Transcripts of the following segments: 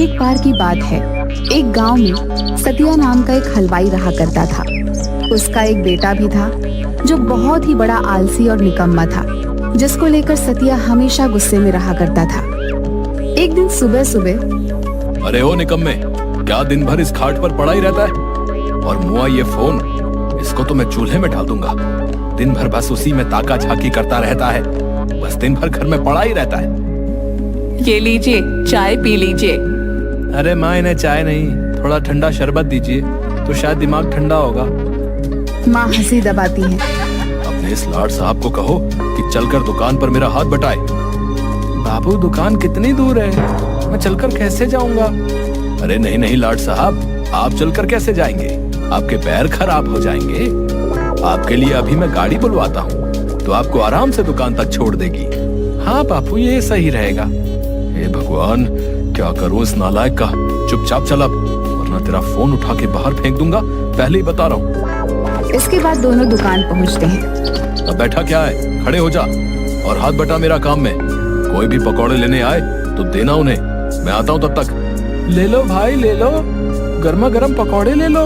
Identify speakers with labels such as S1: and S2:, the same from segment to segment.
S1: एक बार की बात है, एक गांव में सतिया नाम का एक हलवाई रहा करता था। उसका एक बेटा भी था जो बहुत ही बड़ा आलसी और निकम्मा था, जिसको लेकर सतिया हमेशा गुस्से में रहा करता था। एक दिन सुबह सुबह,
S2: अरे ओ निकम्मे, क्या दिन भर इस खाट पर पड़ा ही रहता है? और मुआ ये फोन, इसको तो मैं चूल्हे में डाल दूंगा। दिन भर बस उसी में ताका झाकी करता रहता है, बस दिन भर घर में पड़ा ही रहता है।
S3: ये लीजिए, चाय पी लीजिए।
S2: अरे माँ, इन्हें चाय नहीं, थोड़ा ठंडा शरबत दीजिए तो शायद दिमाग ठंडा होगा।
S1: माँ हंसी दबाती है।
S2: अपने इस लाड साहब को कहो कि चलकर दुकान पर मेरा हाथ बटाए। बाबू, दुकान कितनी दूर है, मैं चलकर कैसे जाऊंगा? अरे नहीं नहीं लाड साहब, आप चलकर कैसे जाएंगे? आपके पैर खराब हो जाएंगे। आपके लिए अभी मैं गाड़ी बुलवाता हूँ तो आपको आराम से दुकान तक छोड़ देगी। हाँ बापू, ये सही रहेगा। हे भगवान, क्या करूँ इस नालायक का। चुपचाप चल अब, वरना तेरा फोन उठा के बाहर फेंक दूंगा, पहले ही बता रहा हूँ।
S1: इसके बाद दोनों दुकान पहुंचते हैं।
S2: अब बैठा क्या है, खड़े हो जा और हाथ बटा मेरा काम में। कोई भी पकौड़े लेने आए तो देना उन्हें, मैं आता हूँ तब तक। ले लो भाई, ले लो, गर्मा गर्म पकौड़े ले लो।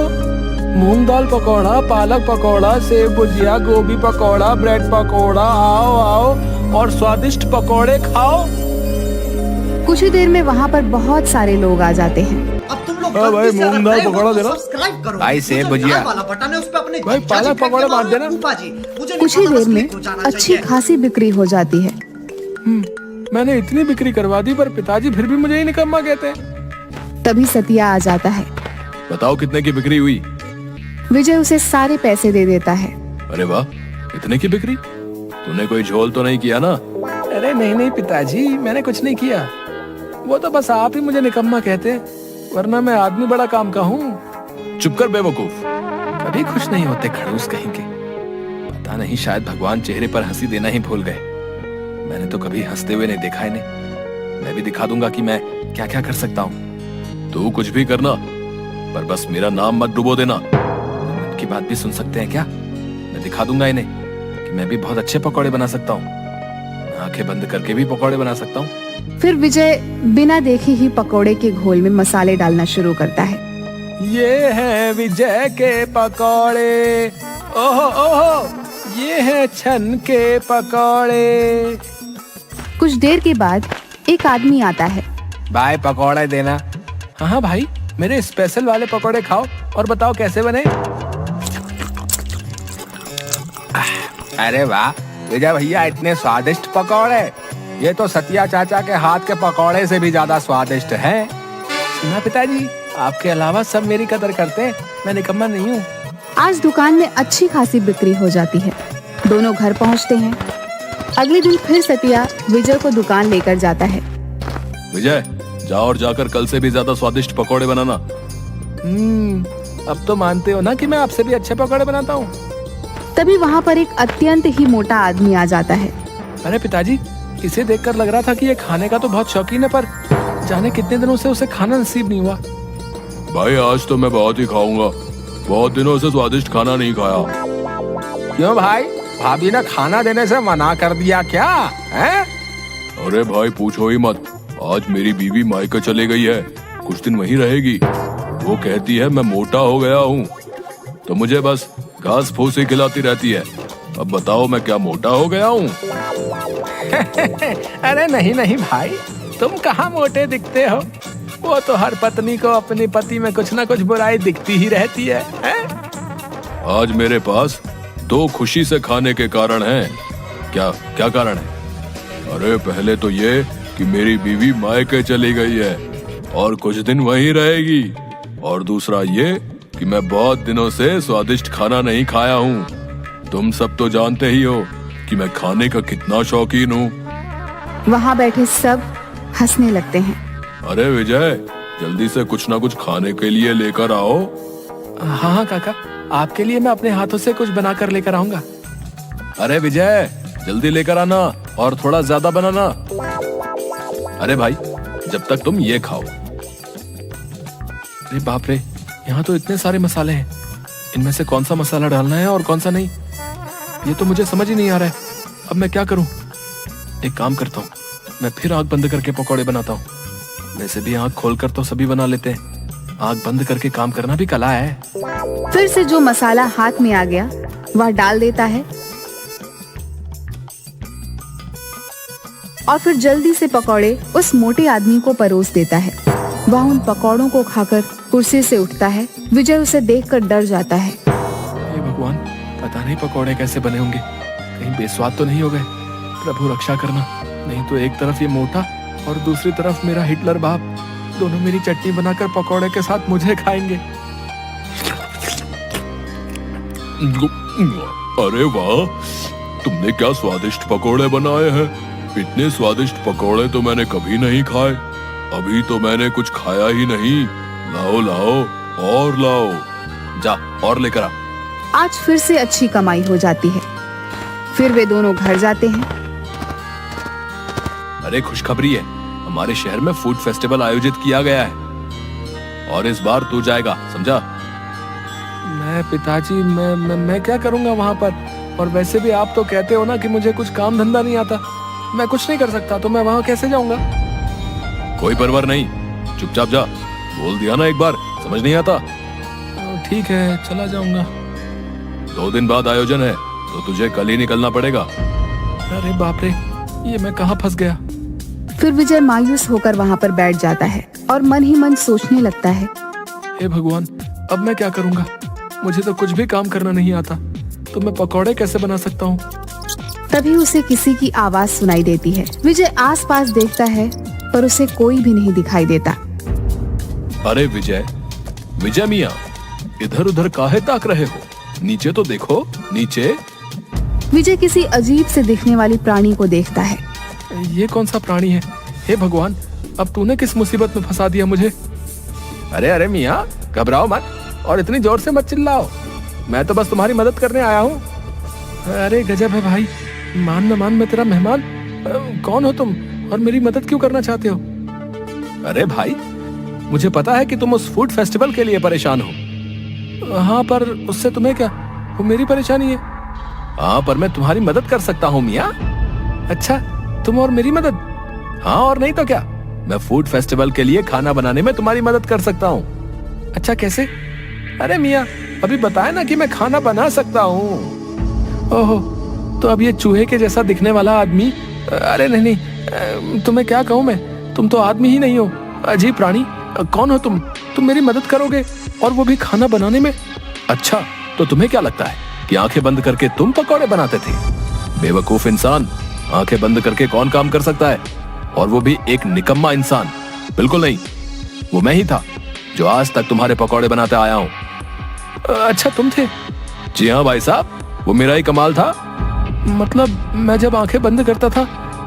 S2: मूंग दाल पकौड़ा, पालक पकौड़ा, सेब भुजिया, गोभी पकौड़ा, ब्रेड पकौड़ा, आओ आओ और स्वादिष्ट पकौड़े खाओ।
S1: कुछ ही देर में वहाँ पर बहुत सारे लोग आ जाते हैं।
S4: अब तुम लोग
S2: भाई, मूंग दाल पकौड़ा देना।
S4: सब्सक्राइब करो।
S2: भाई, सेब भुजिया।
S4: वाला बटन है, उस पे अपने
S2: भाई, पालक पकौड़े बांट देना।
S1: कुछ ही देर में अच्छी खासी बिक्री हो जाती है।
S2: मैंने इतनी बिक्री करवा दी, पर पिताजी फिर भी मुझे ही निकम्मा कहते हैं।
S1: तभी सतिया आ जाता है।
S2: बताओ कितने की बिक्री हुई?
S1: विजय उसे सारे पैसे दे देता है।
S2: अरे वाह, इतने की बिक्री? तूने कोई झोल तो नहीं किया ना? अरे नहीं नहीं पिताजी, मैंने कुछ नहीं किया। वो तो बस आप ही मुझे निकम्मा कहते हैं, वरना मैं आदमी बड़ा काम का हूँ। चुप कर बेवकूफ, कभी खुश नहीं होते खड़ूस कहीं के। पता नहीं, शायद भगवान चेहरे पर हंसी देना ही भूल गए। मैंने तो कभी हंसते हुए नहीं देखा इन्हें। मैं भी दिखा दूंगा कि मैं क्या क्या कर सकता हूँ। तू कुछ भी करना, पर बस मेरा नाम मत डुबो देना। की बात भी सुन सकते हैं क्या? मैं दिखा दूंगा इन्हें कि मैं भी बहुत अच्छे पकौड़े बना सकता हूँ। आंखें बंद करके भी पकौड़े बना सकता हूँ।
S1: फिर विजय बिना देखे ही पकौड़े के घोल में मसाले डालना शुरू करता है।
S2: ये है विजय के पकौड़े, ओहो ओहो, ये है छन के पकौड़े।
S1: कुछ देर के बाद एक आदमी आता है।
S2: भाई, पकौड़े देना। हाँ हाँ भाई, मेरे स्पेशल वाले पकौड़े खाओ और बताओ कैसे बने। अरे वाह विजय भैया, इतने स्वादिष्ट पकौड़े। ये तो सतिया चाचा के हाथ के पकौड़े से भी ज्यादा स्वादिष्ट हैं। सुना पिताजी, आपके अलावा सब मेरी कदर करते हैं, मैं निकम्मा नहीं हूँ।
S1: आज दुकान में अच्छी खासी बिक्री हो जाती है। दोनों घर पहुँचते हैं। अगले दिन फिर सतिया विजय को दुकान लेकर जाता है।
S2: विजय, जाओ और जाकर कल से भी ज्यादा स्वादिष्ट पकौड़े बनाना। अब तो मानते हो ना कि मैं आपसे भी अच्छे पकौड़े बनाता हूँ।
S1: तभी वहाँ पर एक अत्यंत ही मोटा आदमी आ जाता है।
S2: अरे पिताजी, इसे देखकर लग रहा था कि ये खाने का तो बहुत शौकीन है, पर जाने कितने दिनों से उसे खाना नसीब नहीं हुआ। भाई, आज तो मैं बहुत ही खाऊंगा, बहुत दिनों से स्वादिष्ट खाना नहीं खाया। क्यों भाई, भाभी ने खाना देने से मना कर दिया क्या है? अरे भाई पूछो ही मत, आज मेरी बीवी मायके चले गई है, कुछ दिन वहीं रहेगी। वो कहती है मैं मोटा हो गया हूँ, तो मुझे बस घास फूस ही खिलाती रहती है। अब बताओ मैं क्या मोटा हो गया हूँ? अरे नहीं नहीं भाई, तुम कहाँ मोटे दिखते हो। वो तो हर पत्नी को अपने पति में कुछ ना कुछ बुराई दिखती ही रहती है, आज मेरे पास 2 खुशी से खाने के कारण हैं। क्या क्या कारण है? अरे पहले तो ये कि मेरी बीवी मायके चली गई है और कुछ दिन वहीं रहेगी, और दूसरा ये कि मैं बहुत दिनों से स्वादिष्ट खाना नहीं खाया हूँ। तुम सब तो जानते ही हो कि मैं खाने का कितना शौकीन हूँ।
S1: वहाँ बैठे सब हंसने लगते हैं।
S2: अरे विजय, जल्दी से कुछ ना कुछ खाने के लिए लेकर आओ। हाँ हाँ काका, आपके लिए मैं अपने हाथों से कुछ बना कर लेकर आऊंगा। अरे विजय, जल्दी लेकर आना और थोड़ा ज्यादा बनाना। अरे भाई, जब तक तुम ये खाओ। अरे बाप रे, यहाँ तो इतने सारे मसाले हैं, इनमें से कौन सा मसाला डालना है और कौन सा नहीं, ये तो मुझे समझ ही नहीं आ रहा है। अब मैं क्या करूं? एक काम करता हूँ, मैं फिर आंख बंद करके पकौड़े बनाता हूँ। वैसे भी आँख खोलकर तो सभी बना लेते हैं, आँख बंद करके काम करना भी कला है।
S1: फिर से जो मसाला हाथ में आ गया वह डाल देता है और फिर जल्दी से पकौड़े उस मोटे आदमी को परोस देता है। वह उन पकौड़ों को खाकर कुर्सी से उठता है। विजय उसे देखकर डर जाता है।
S2: हे भगवान, पता नहीं पकौड़े कैसे बने होंगे, कहीं बेस्वाद तो नहीं हो गए। प्रभु रक्षा करना, नहीं तो एक तरफ ये मोटा और दूसरी तरफ मेरा हिटलर बाप, दोनों मेरी चटनी बनाकर पकौड़े के साथ मुझे खाएंगे।
S4: अरे वाह, तुमने क्या स्वादिष्ट पकोड़े बनाए हैं। इतने स्वादिष्ट पकोड़े तो मैंने कभी नहीं खाए। अभी तो मैंने कुछ खाया ही नहीं। लाओ लाओ और लाओ।
S2: जा और लेकर आ।
S1: आज फिर से अच्छी कमाई हो जाती है। फिर वे दोनों घर जाते हैं।
S2: अरे खुशखबरी है, हमारे शहर में फूड फेस्टिवल आयोजित किया गया है और इस बार तू जाएगा, समझा? मैं पिताजी, मैं क्या करूंगा वहां पर? और वैसे भी आप तो कहते हो ना कि मुझे कुछ काम धंधा नहीं आता, मैं कुछ नहीं कर सकता, तो मैं वहां कैसे जाऊंगा?
S4: कोई परवाह नहीं, चुपचाप जा। बोल दिया ना एक बार, समझ नहीं आता?
S2: ठीक है, चला जाऊंगा।
S4: 2 दिन बाद आयोजन है, तो तुझे कल ही निकलना पड़ेगा।
S2: अरे बाप रे, ये मैं कहाँ फंस गया?
S1: फिर विजय मायूस होकर वहाँ पर बैठ जाता है और मन ही मन सोचने लगता है,
S2: हे भगवान, अब मैं क्या करूंगा? मुझे तो कुछ भी काम करना नहीं आता, तो मैं पकौड़े कैसे बना सकता हूँ?
S1: तभी उसे किसी की आवाज सुनाई देती है। विजय आसपास देखता है पर उसे कोई भी नहीं दिखाई देता।
S4: अरे विजय, विजय मियाँ, इधर उधर काहे ताक रहे हो? नीचे तो देखो, नीचे।
S1: विजय किसी अजीब से दिखने वाली प्राणी को देखता है।
S2: ये कौन सा प्राणी है? हे भगवान, अब तूने किस मुसीबत में फंसा दिया मुझे? अरे अरे मियाँ, घबराओ मत और इतनी जोर से मत चिल्लाओ, मैं तो बस तुम्हारी मदद करने आया हूँ। अरे गजब है भाई, मान न मान मैं तेरा मेहमान। कौन हो तुम और मेरी मदद क्यों करना चाहते हो? अरे भाई, मुझे पता है कि तुम उस फूड फेस्टिवल के लिए परेशान हो। हाँ, पर उससे तुम्हें क्या? वो मेरी परेशानी है। हाँ, पर मैं तुम्हारी मदद कर सकता हूँ मियाँ। अच्छा, तुम और मेरी मदद? हाँ, और नहीं तो क्या, मैं फूड फेस्टिवल के लिए खाना बनाने में तुम्हारी मदद कर सकता हूँ। अच्छा, कैसे? अरे मियाँ, अभी बताया ना कि मैं खाना बना सकता हूँ। ओहो, तो अब ये चूहे के जैसा दिखने वाला आदमी, अरे नहीं, तुम्हें क्या कहूँ मैं, तुम तो आदमी ही नहीं हो, अजीब प्राणी। कौन हो तुम मेरी मदद करोगे और वो भी खाना बनाने में? अच्छा, तो तुम्हें क्या लगता है कि आंखें बंद करके तुम पकौड़े बनाते थे? बेवकूफ इंसान, आंखें बंद करके कौन काम कर सकता है, और वो भी एक निकम्मा इंसान? बिल्कुल नहीं, वो मैं ही था जो आज तक तुम्हारे पकौड़े बनाते आया हूँ। अच्छा, तुम थे? जी हाँ भाई साहब, वो मेरा ही कमाल था। मतलब मैं जब आंखें बंद करता था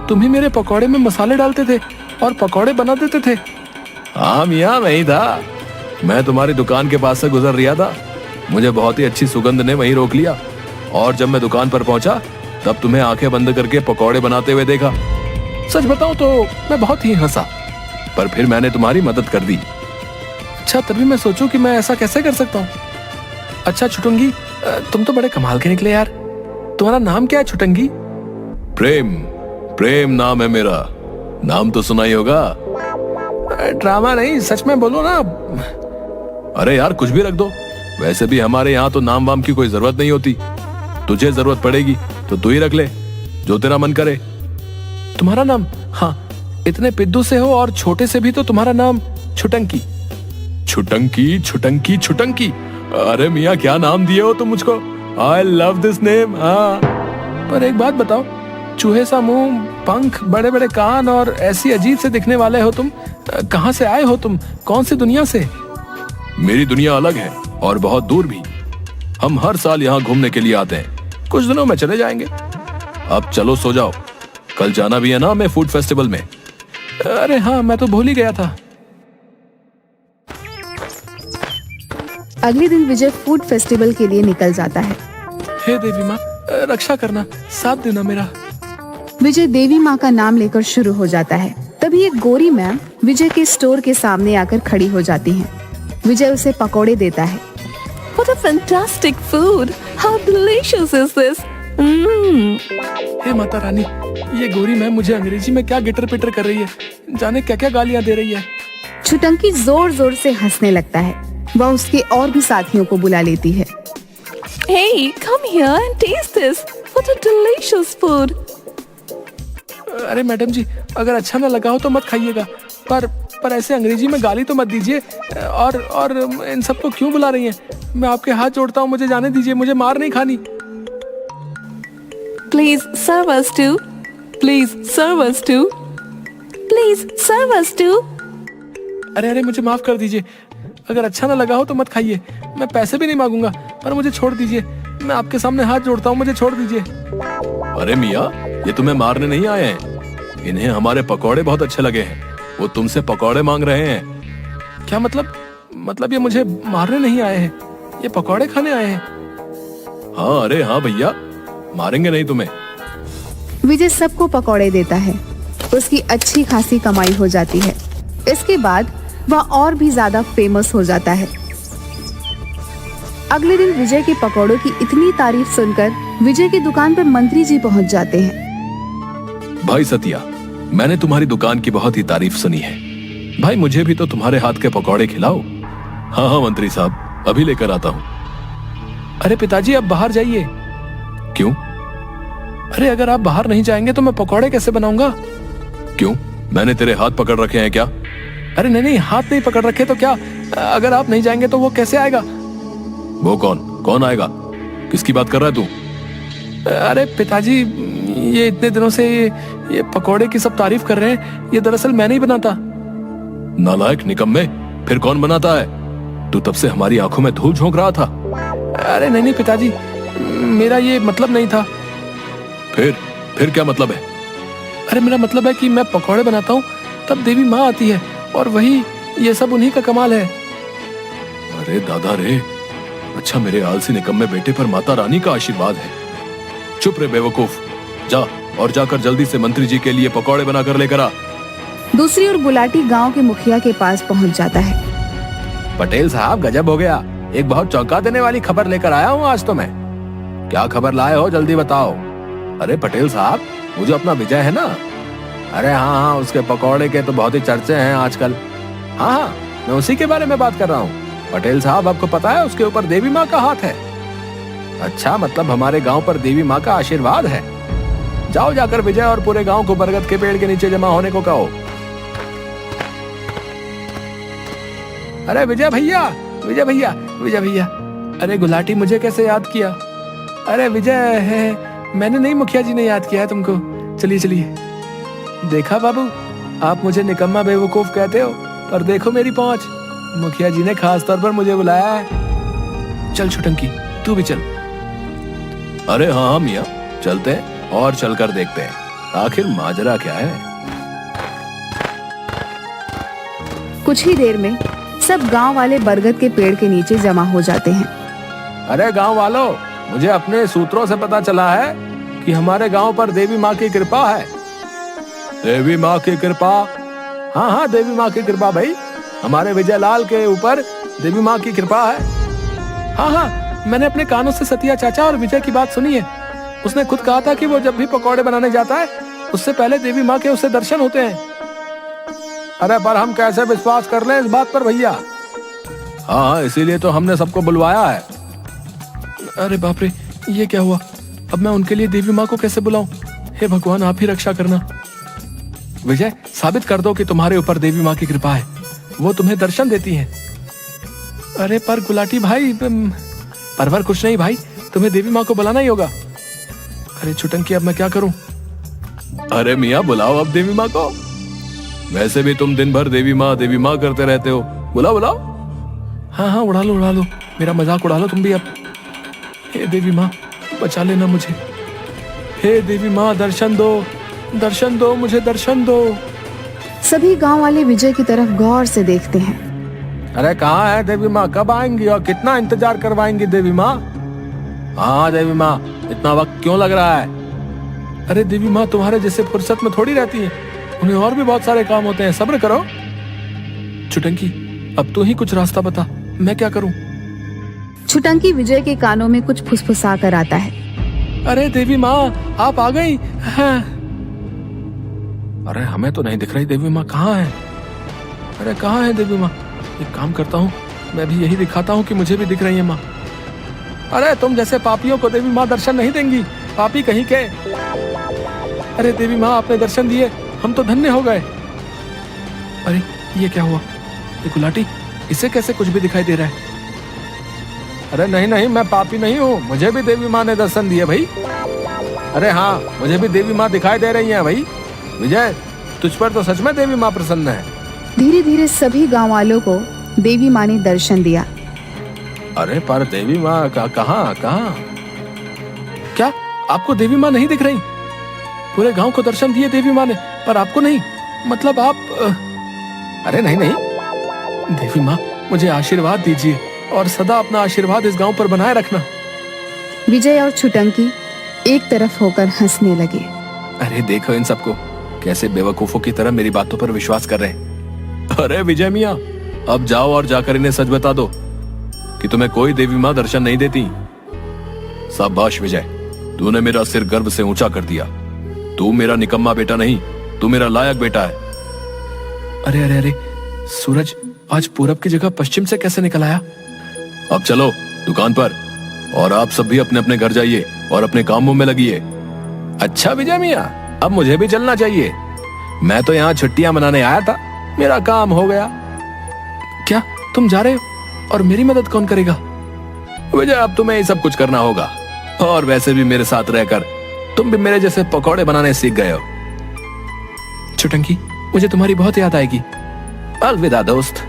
S2: तुम ही मेरे पकौड़े में मसाले डालते थे और पकौड़े बना देते थे? हाँ मियाँ, मैं ही था। मैं तुम्हारी दुकान के पास से गुजर रहा था, मुझे बहुत ही अच्छी सुगंध ने वहीं रोक लिया, और जब मैं दुकान पर पहुंचा तब तुम्हें आंखें बंद करके पकौड़े बनाते हुए देखा। सच बताऊं तो मैं बहुत ही हंसा, पर फिर मैंने तुम्हारी मदद कर दी। अच्छा, तभी मैं सोचूं कि मैं ऐसा कैसे कर सकता हूँ। अच्छा छुटुंगी, तुम तो बड़े कमाल के निकले यार। तुम्हारा नाम क्या है छुटंगी?
S4: प्रेम नाम है मेरा। नाम तो सुना ही होगा।
S2: ड्रामा नहीं, सच में बोलो ना।
S4: अरे यार, कुछ भी रख दो, वैसे भी हमारे यहाँ तो नाम वाम की कोई जरूरत नहीं होती। तुझे जरूरत पड़ेगी तो तू ही रख ले, जो तेरा मन करे।
S2: तुम्हारा नाम? हाँ, इतने पिद्दू से हो और छोटे से भी तो तुम्हारा नाम छुटंकी।
S4: छुटंकी छुटंकी छुटंकी, अरे मियाँ क्या नाम दिए हो तुम मुझको। I love this name. हाँ,
S2: पर एक बात बताओ, चूहे सा मुंह, पंख, बड़े बड़े कान और ऐसी अजीब से दिखने वाले हो तुम, कहाँ से आए हो तुम? कौन सी दुनिया से?
S4: मेरी दुनिया अलग है और बहुत दूर भी। हम हर साल यहाँ घूमने के लिए आते हैं, कुछ दिनों में चले जाएंगे। अब चलो सो जाओ, कल जाना भी है ना हमें फूड फेस्टिवल में।
S2: अरे हाँ, मैं तो भूल ही गया था।
S1: अगले दिन विजय फूड फेस्टिवल के लिए निकल जाता है।
S2: हे देवी माँ, रक्षा करना, साथ देना मेरा।
S1: विजय देवी माँ का नाम लेकर शुरू हो जाता है। तभी एक गोरी मैम विजय के स्टोर के सामने आकर खड़ी हो जाती हैं। विजय उसे पकौड़े देता है।
S3: What a fantastic food! How delicious is this?
S2: हे माता रानी, ये गोरी मैम मुझे अंग्रेजी में क्या गिटर पिटर कर रही है, जाने क्या क्या गालियां दे रही है।
S1: छुटंकी जोर जोर से हंसने लगता है। वह उसके और भी साथियों को बुला लेती है।
S3: Hey, come here and taste this. What a delicious food.
S2: अरे मैडम जी, अगर अच्छा ना लगा हो तो मत खाइएगा, पर ऐसे अंग्रेजी में गाली तो मत दीजिए। और इन सबको क्यों बुला रही हैं? मैं आपके हाथ जोड़ता हूँ, मुझे जाने दीजिए, मुझे मार नहीं खानी।
S3: Please serve us too. Please serve us too. Please serve us too.
S2: अरे मुझे माफ कर दीजिए, अगर अच्छा ना लगा हो तो मत खाइए। मैं पैसे भी नहीं मांगूंगा, पर मुझे छोड़ दीजिए। मैं आपके सामने हाथ जोड़ता हूँ, मुझे छोड़ दीजिए।
S4: अरे मियाँ, ये तुम्हें मारने नहीं आए हैं। इन्हें हमारे पकौड़े बहुत अच्छे लगे हैं, वो तुमसे पकौड़े मांग रहे हैं।
S2: क्या मतलब ये मुझे मारने नहीं आए हैं, ये पकौड़े खाने आए हैं।
S4: हाँ, अरे हाँ भैया, मारेंगे नहीं तुम्हें।
S1: विजय सबको पकौड़े देता है। उसकी अच्छी खासी कमाई हो जाती है। इसके बाद वह और भी ज्यादा फेमस हो जाता है। अगले दिन विजय के पकौड़ों की इतनी तारीफ सुनकर विजय की दुकान पर मंत्री जी पहुंच जाते हैं।
S4: भाई सतिया, मैंने तुम्हारी दुकान की बहुत ही तारीफ सुनी है। भाई मुझे भी तो तुम्हारे हाथ के पकौड़े खिलाओ। हाँ हाँ मंत्री साहब, अभी लेकर आता हूँ।
S2: अरे पिताजी, अब बाहर जाइए।
S4: क्यों?
S2: अरे अगर आप बाहर नहीं जाएंगे तो मैं पकौड़े कैसे बनाऊंगा?
S4: क्यों, मैंने तेरे हाथ पकड़ रखे हैं क्या?
S2: अरे नहीं, हाथ नहीं पकड़ रखे तो क्या, अगर आप नहीं जाएंगे तो वो कैसे आएगा?
S4: वो कौन आएगा? किसकी बात कर रहा है तू?
S2: अरे पिताजी, ये इतने दिनों से ये पकौड़े की सब तारीफ कर रहे हैं, ये दरअसल मैं नहीं बनाता।
S4: नालायक निकम्मे, फिर कौन बनाता है? तू तब से हमारी आंखों में धूल झोंक रहा था।
S2: अरे नहीं पिताजी, मेरा ये मतलब नहीं था।
S4: फिर क्या मतलब है?
S2: अरे मेरा मतलब है कि मैं पकौड़े बनाता हूँ तब देवी माँ आती है, और वही ये सब उन्हीं का कमाल है।
S4: अरे दादा रे, अच्छा मेरे आलसी निकम्मे बेटे पर माता रानी का आशीर्वाद है। चुप रे बेवकूफ, जा और जाकर जल्दी से मंत्री जी के लिए पकौड़े बनाकर लेकर आ।
S1: दूसरी ओर गुलाटी गांव के मुखिया के पास पहुंच जाता है।
S2: पटेल साहब, गजब हो गया, एक बहुत चौंका देने वाली खबर लेकर आया हूँ आज तो मैं। क्या खबर लाए हो, जल्दी बताओ। अरे पटेल साहब, वो जो अपना विजय है ना, अरे हाँ, उसके पकौड़े के तो बहुत ही चर्चे हैं आजकल। हाँ, मैं उसी के बारे में बात कर रहा हूँ। पटेल साहब, आपको पता है उसके ऊपर देवी माँ का हाथ है। अच्छा, मतलब हमारे गांव पर देवी माँ का आशीर्वाद है। जाओ, जाकर विजय और पूरे गांव को बरगद के पेड़ के नीचे जमा होने को कहो। अरे विजय भैया, अरे गुलाटी, मुझे कैसे याद किया? अरे विजय है, मैंने नहीं, मुखिया जी ने याद किया है तुमको। चलिए। देखा बाबू, आप मुझे निकम्मा बेवकूफ कहते हो, पर देखो मेरी पहुंच, मुखिया जी ने खास तौर पर मुझे बुलाया है। चल छुटंकी, तू भी चल।
S4: अरे हाँ मियाँ, चलते हैं और चलकर देखते हैं आखिर माजरा क्या है।
S1: कुछ ही देर में सब गांव वाले बरगद के पेड़ के नीचे जमा हो जाते हैं।
S2: अरे गांव वालों, मुझे अपने सूत्रों से पता चला है कि हमारे गांव पर देवी माँ की कृपा है।
S4: देवी माँ की कृपा?
S2: हाँ, देवी माँ की कृपा भाई, हमारे विजय लाल के ऊपर देवी माँ की कृपा है। हाँ, मैंने अपने कानों से सतिया चाचा और विजय की बात सुनी है। उसने खुद कहा था कि वो जब भी पकौड़े बनाने जाता है, उससे पहले देवी माँ के उससे दर्शन होते हैं। अरे पर हम कैसे विश्वास कर लें इस बात पर भैया?
S4: हाँ, इसीलिए तो हमने सबको बुलवाया है।
S2: अरे बाप रे, ये क्या हुआ? अब मैं उनके लिए देवी माँ को कैसे बुलाऊं? हे भगवान, आप ही रक्षा करना। विजय, साबित कर दो कि तुम्हारे ऊपर देवी माँ की कृपा है, वो तुम्हें दर्शन देती हैं। अरे पर गुलाटी भाई, परवर कुछ नहीं भाई, तुम्हें देवी माँ को बुलाना ही होगा। अरे छुटंकी, अब मैं क्या करूं?
S4: अरे मियाँ, बुलाओ अब देवी माँ को। वैसे भी तुम दिन भर देवी माँ करते रहते हो, बुलाओ।
S2: हाँ, उड़ा लो, मेरा मजाक उड़ा लो तुम भी अब। हे देवी माँ, बचा लेना मुझे। हे देवी माँ, दर्शन दो मुझे, दर्शन दो।
S1: सभी गांव वाले विजय की तरफ गौर से देखते हैं।
S2: अरे कहाँ है देवी माँ, कब आएंगी और कितना इंतजार करवाएंगी देवी माँ? हाँ देवी माँ, इतना वक्त क्यों लग रहा है? अरे देवी माँ तुम्हारे जैसे फुर्सत में थोड़ी रहती हैं, उन्हें और भी बहुत सारे काम होते हैं, सब्र करो। छुटंकी, अब तू ही कुछ रास्ता बता, मैं क्या करूं?
S1: छुटंकी विजय के कानों में कुछ फुसफुसा कर आता है।
S2: अरे देवी माँ, आप आ गई। हाँ। अरे हमें तो नहीं दिख रही देवी माँ, कहाँ है? अरे कहाँ है देवी माँ? एक काम करता हूँ, मैं भी यही दिखाता हूँ कि मुझे भी दिख रही है माँ। अरे तुम जैसे पापियों को देवी माँ दर्शन नहीं देंगी, पापी कहीं के। अरे देवी माँ, आपने दर्शन दिए, हम तो धन्य हो गए। अरे ये क्या हुआ? ये गुलाटी, इसे कैसे कुछ भी दिखाई दे रहा है? अरे नहीं नहीं, मैं पापी नहीं हूँ, मुझे भी देवी माँ ने दर्शन दिए भाई। अरे हाँ, मुझे भी देवी माँ दिखाई दे रही है भाई। विजय, तुझ पर तो सच में देवी माँ प्रसन्न है।
S1: धीरे धीरे सभी गांव वालों को देवी माँ ने दर्शन दिया।
S2: अरे पर देवी माँ कहाँ? क्या आपको देवी माँ नहीं दिख रही? पूरे गांव को दर्शन दिए देवी माँ ने, पर आपको नहीं? मतलब आप अरे नहीं नहीं, देवी माँ मुझे आशीर्वाद दीजिए और सदा अपना आशीर्वाद इस गांव पर बनाए रखना।
S1: विजय और छुटंकी एक तरफ होकर हंसने लगे।
S2: अरे देखो इन सबको, कैसे बेवकूफों की तरह मेरी बातों पर विश्वास कर रहे हैं। अरे विजय मियाँ, अब जाओ और जाकर इन्हें सच बता दो कि तुम्हें कोई देवी माँ दर्शन नहीं देती। शाबाश विजय, तूने मेरा सिर गर्व से ऊंचा कर दिया। तू मेरा निकम्मा बेटा नहीं, तू मेरा लायक बेटा है। अरे अरे अरे, सूरज आज पूरब की जगह पश्चिम से कैसे निकल आया? अब चलो दुकान पर, और आप सब भी अपने अपने घर जाइए और अपने कामों में लगिए। अच्छा विजय मियाँ, अब मुझे भी चलना चाहिए। मैं तो यहाँ छुट्टियां मनाने आया था, मेरा काम हो गया। क्या तुम जा रहे हो? और मेरी मदद कौन करेगा? विजय, अब तुम्हें ही सब कुछ करना होगा, और वैसे भी मेरे साथ रहकर तुम भी मेरे जैसे पकौड़े बनाने सीख गए हो। छुटंकी, मुझे तुम्हारी बहुत याद आएगी। अलविदा दोस्त।